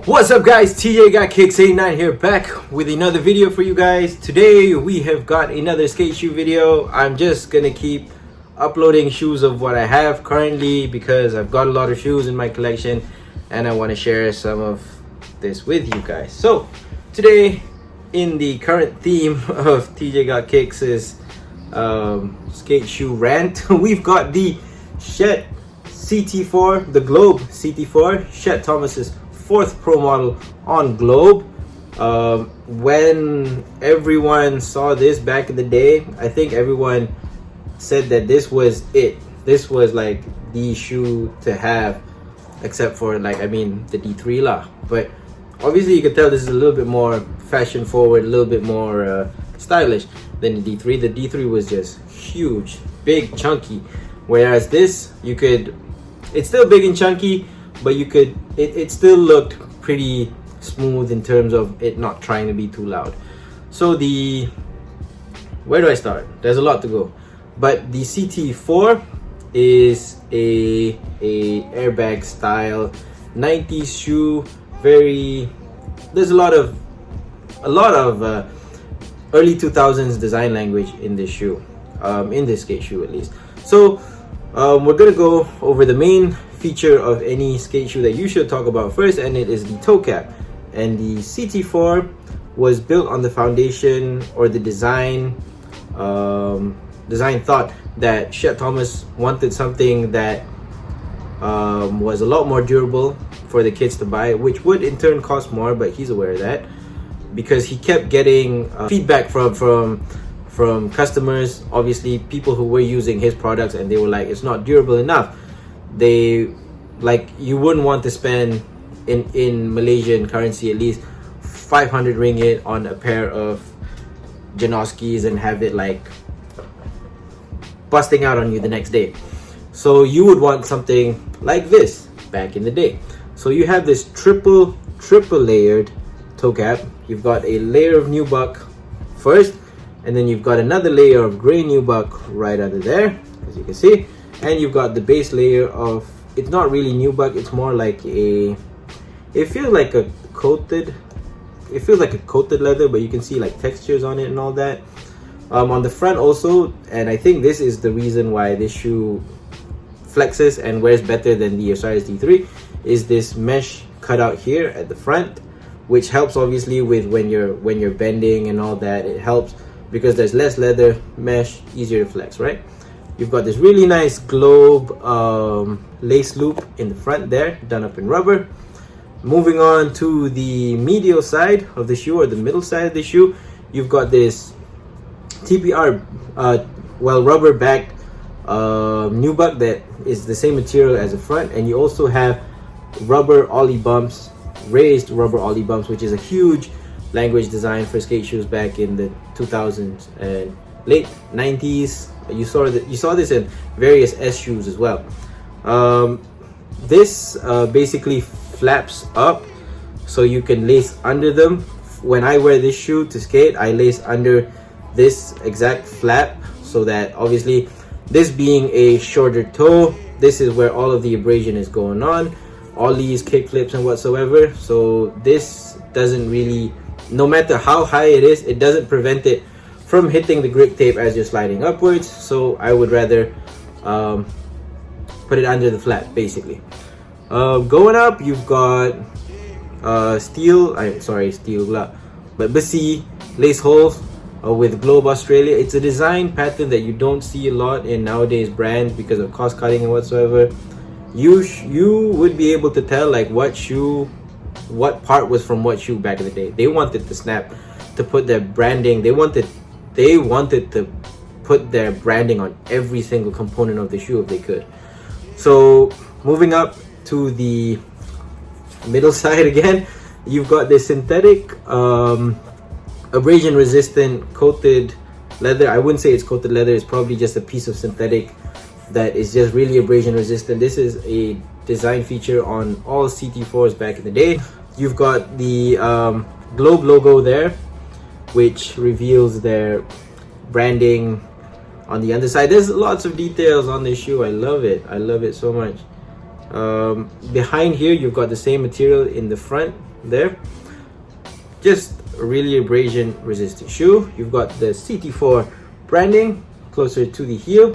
What's up guys, TJ got Kicks 89 here back with another video for you guys. Today we have got another skate shoe video. I'm just gonna keep uploading shoes of what I have currently because I've got a lot of shoes in my collection and I want to share some of this with you guys. So today, in the current theme of TJ got Kicks is skate shoe rant, we've got the Shet CT4, the Globe CT4, Shet Thomas's fourth pro model on Globe. When everyone saw this back in the day, I think everyone said that this was it. This was like the shoe to have, except for the D3 lah. But obviously you can tell this is a little bit more fashion forward, a little bit more stylish than the D3. The D3 was just huge, big, chunky. Whereas this, it's still big and chunky, but it still looked pretty smooth in terms of it not trying to be too loud. So where do I start? There's a lot to go, but the CT4 is a airbag style 90s shoe. There's a lot of early 2000s design language in this shoe, in this skate shoe at least. So we're gonna go over the main feature of any skate shoe that you should talk about first, and it is the toe cap. And the CT4 was built on the foundation or the design thought that Shet Thomas wanted something that was a lot more durable for the kids to buy, which would in turn cost more, but he's aware of that because he kept getting feedback from customers, obviously people who were using his products, and they were like, it's not durable enough. You wouldn't want to spend in Malaysian currency at least 500 ringgit on a pair of Janoskis and have it like busting out on you the next day. So you would want something like this back in the day. So you have this triple layered toe cap. You've got a layer of nubuck first, and then you've got another layer of gray nubuck right under there, as you can see. And you've got the base layer of, it's not really nubuck, it's more like it feels like a coated leather, but you can see like textures on it and all that. On the front also, and I think this is the reason why this shoe flexes and wears better than the Osiris D3, is this mesh cutout here at the front, which helps obviously with when you're bending and all that. It helps because there's less leather mesh, easier to flex, right? You've got this really nice Globe lace loop in the front there, done up in rubber. Moving on to the medial side of the shoe, or the middle side of the shoe, you've got this TPR, rubber backed nubuck that is the same material as the front, and you also have rubber ollie bumps, raised rubber ollie bumps, which is a huge language design for skate shoes back in the 2000s and late 90s. You saw this in various S shoes as well. This basically flaps up so you can lace under them. When I wear this shoe to skate, I lace under this exact flap, so that obviously, this being a shorter toe, this is where all of the abrasion is going on, all these kick flips and whatsoever. So this doesn't really, no matter how high it is, it doesn't prevent it from hitting the grip tape as you're sliding upwards. So I would rather put it under the flap basically. Going up, you've got besi lace holes with Globe Australia. It's a design pattern that you don't see a lot in nowadays brands because of cost cutting and whatsoever. You would be able to tell like what part was from what shoe back in the day. They wanted to snap to put their branding. They wanted to put their branding on every single component of the shoe if they could. So moving up to the middle side again, you've got this synthetic abrasion resistant coated leather. I wouldn't say it's coated leather, it's probably just a piece of synthetic that is just really abrasion resistant. This is a design feature on all CT4s back in the day. You've got the Globe logo there, which reveals their branding on the underside. There's lots of details on this shoe. I love it so much. Behind here, you've got the same material in the front there. Just a really abrasion resistant shoe. You've got the CT4 branding closer to the heel.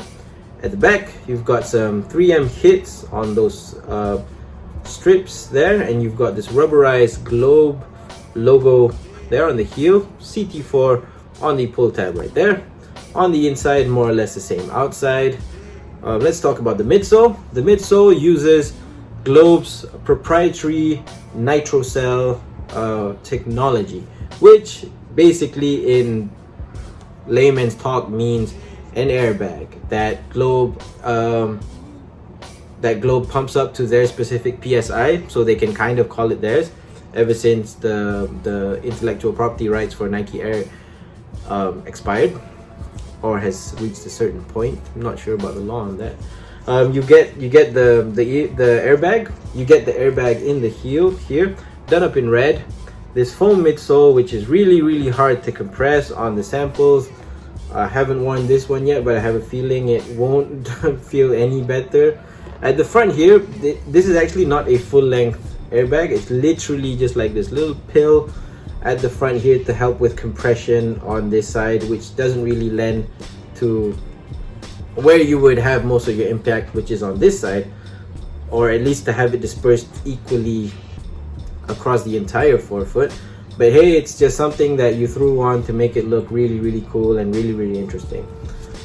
At the back, you've got some 3M hits on those strips there, and you've got this rubberized globe logo there on the heel. CT4 on the pull tab right there. On the inside, more or less the same. Outside, let's talk about the midsole. The midsole uses Globe's proprietary nitrocell technology, which basically in layman's talk means an airbag that Globe pumps up to their specific PSI, so they can kind of call it theirs. Ever since the intellectual property rights for Nike Air expired or has reached a certain point, I'm not sure about the law on that. You get the airbag. You get the airbag in the heel here, done up in red. This foam midsole, which is really hard to compress on the samples. I haven't worn this one yet, but I have a feeling it won't feel any better. At the front here, this is actually not a full-length airbag. It's literally just like this little pill at the front here to help with compression on this side, which doesn't really lend to where you would have most of your impact, which is on this side, or at least to have it dispersed equally across the entire forefoot. But hey, it's just something that you threw on to make it look really cool and really interesting.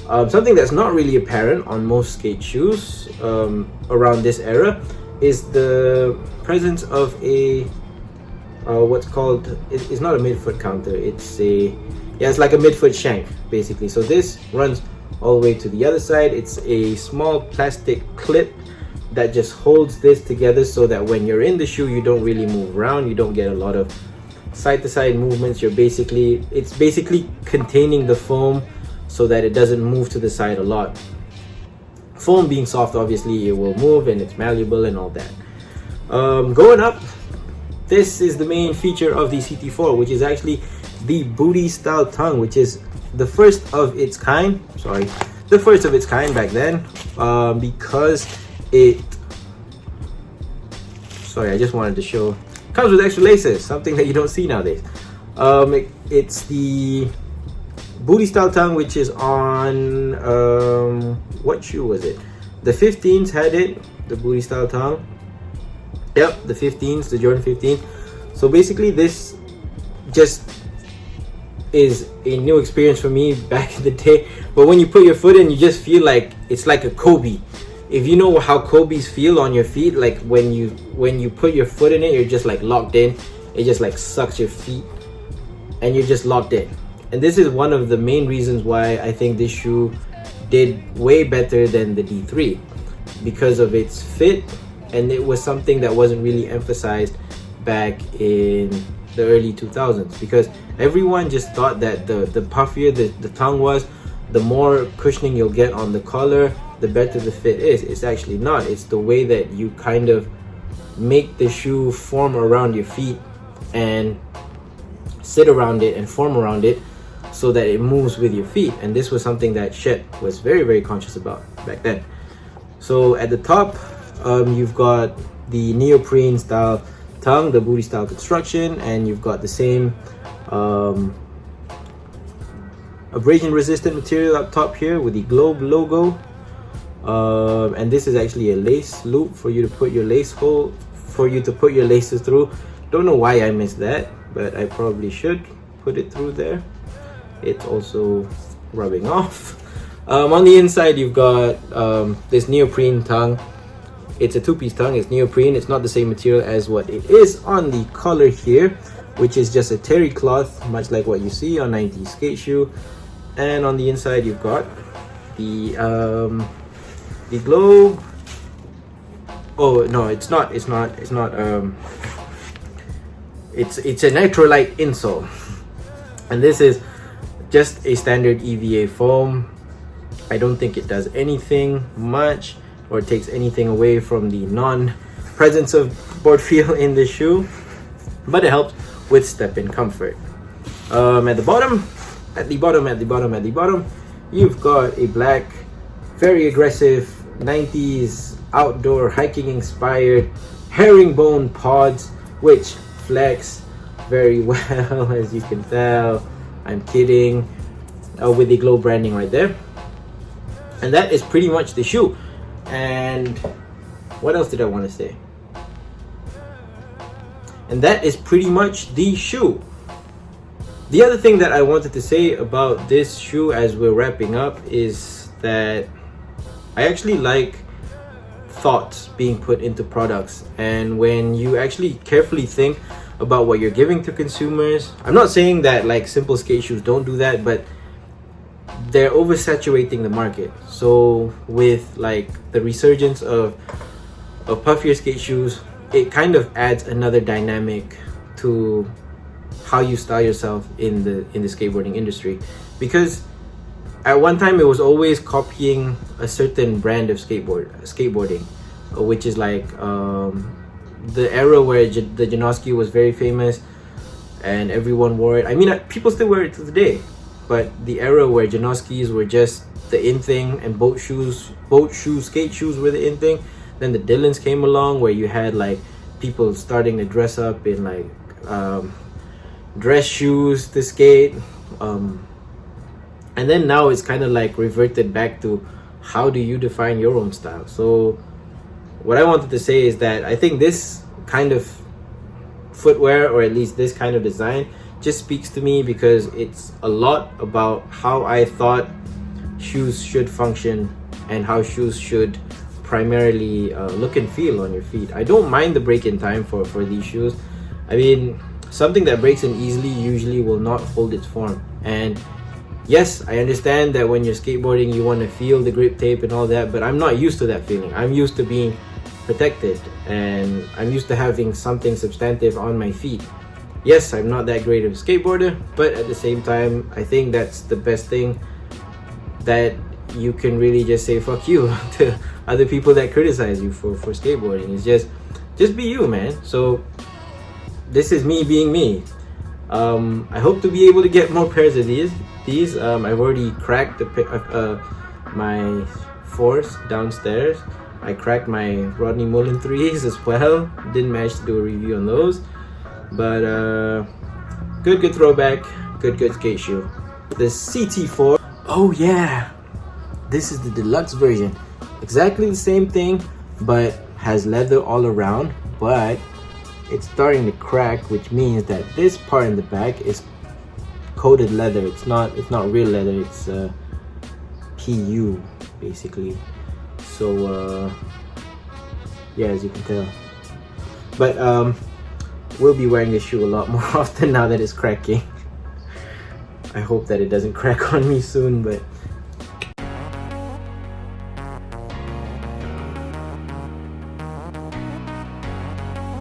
Something that's not really apparent on most skate shoes around this era is the presence of a what's called, it's not a midfoot counter, it's like a midfoot shank basically. So this runs all the way to the other side. It's a small plastic clip that just holds this together so that when you're in the shoe, you don't really move around, you don't get a lot of side to side movements. It's basically containing the foam so that it doesn't move to the side a lot. Foam being soft, obviously it will move and it's malleable and all that. Going up, this is the main feature of the CT4, which is actually the booty style tongue, which is the first of its kind. The first of its kind back then, because it. I just wanted to show. Comes with extra laces, something that you don't see nowadays. It's the booty style tongue, which is on what shoe was it? The 15s had it, the booty style tongue. Yep, the 15s, the Jordan 15. So basically, this just is a new experience for me back in the day. But when you put your foot in, you just feel like it's like a Kobe. If you know how Kobe's feel on your feet, like when you put your foot in it, you're just like locked in. It just like sucks your feet and you're just locked in. And this is one of the main reasons why I think this shoe did way better than the D3, because of its fit, and it was something that wasn't really emphasized back in the early 2000s, because everyone just thought that the puffier the tongue was, the more cushioning you'll get on the collar, the better the fit is. It's actually not. It's the way that you kind of make the shoe form around your feet and sit around it and form around it so that it moves with your feet. And this was something that Shet was very conscious about back then. So at the top, you've got the neoprene style tongue, the booty style construction, and you've got the same abrasion resistant material up top here with the Globe logo. And this is actually a lace loop for you to put your laces through. Don't know why I missed that, but I probably should put it through there. It's also rubbing off. On the inside, you've got this neoprene tongue. It's a two-piece tongue. It's neoprene. It's not the same material as what it is on the collar here, which is just a terry cloth, much like what you see on 90s skate shoe. And on the inside, you've got the Globe. Oh no, it's not. It's a Nitrolite insole, and this is just a standard EVA foam. I don't think it does anything much or takes anything away from the non-presence of board feel in the shoe, but it helps with step-in comfort. At the bottom, you've got a black, very aggressive 90s outdoor hiking inspired herringbone pods, which flex very well, as you can tell. I'm kidding. With the glow branding right there. And that is pretty much the shoe. And what else did I want to say? And that is pretty much the shoe. The other thing that I wanted to say about this shoe as we're wrapping up is that I actually like thoughts being put into products. And when you actually carefully think about what you're giving to consumers, I'm not saying that like simple skate shoes don't do that, but they're oversaturating the market. So with like the resurgence of puffier skate shoes, it kind of adds another dynamic to how you style yourself in the skateboarding industry. Because at one time it was always copying a certain brand of skateboarding, which is like the era where the Janoski was very famous and everyone wore it. I mean, people still wear it to today, but the era where Janoskis were just the in thing and boat shoes, skate shoes were the in thing. Then the Dylans came along where you had like people starting to dress up in like dress shoes to skate. And then now it's kind of like reverted back to how do you define your own style. So what I wanted to say is that I think this kind of footwear, or at least this kind of design, just speaks to me because it's a lot about how I thought shoes should function and how shoes should primarily look and feel on your feet. I don't mind the break-in time for these shoes. I mean, something that breaks in easily usually will not hold its form. And yes, I understand that when you're skateboarding you want to feel the grip tape and all that, but I'm not used to that feeling. I'm used to being protected and I'm used to having something substantive on my feet. Yes, I'm not that great of a skateboarder, but at the same time, I think that's the best thing that you can really just say fuck you to other people that criticize you for skateboarding. It's just be you, man. So this is me being me. I hope to be able to get more pairs of these. I've already cracked my fours downstairs. I cracked my Rodney Mullen 3s as well. Didn't manage to do a review on those. But good throwback, good skate shoe. The CT4. Oh yeah, this is the deluxe version. Exactly the same thing, but has leather all around. But it's starting to crack, which means that this part in the back is coated leather. It's not real leather. It's PU basically. So yeah, as you can tell. But we'll be wearing this shoe a lot more often now that it's cracking. I hope that it doesn't crack on me soon, but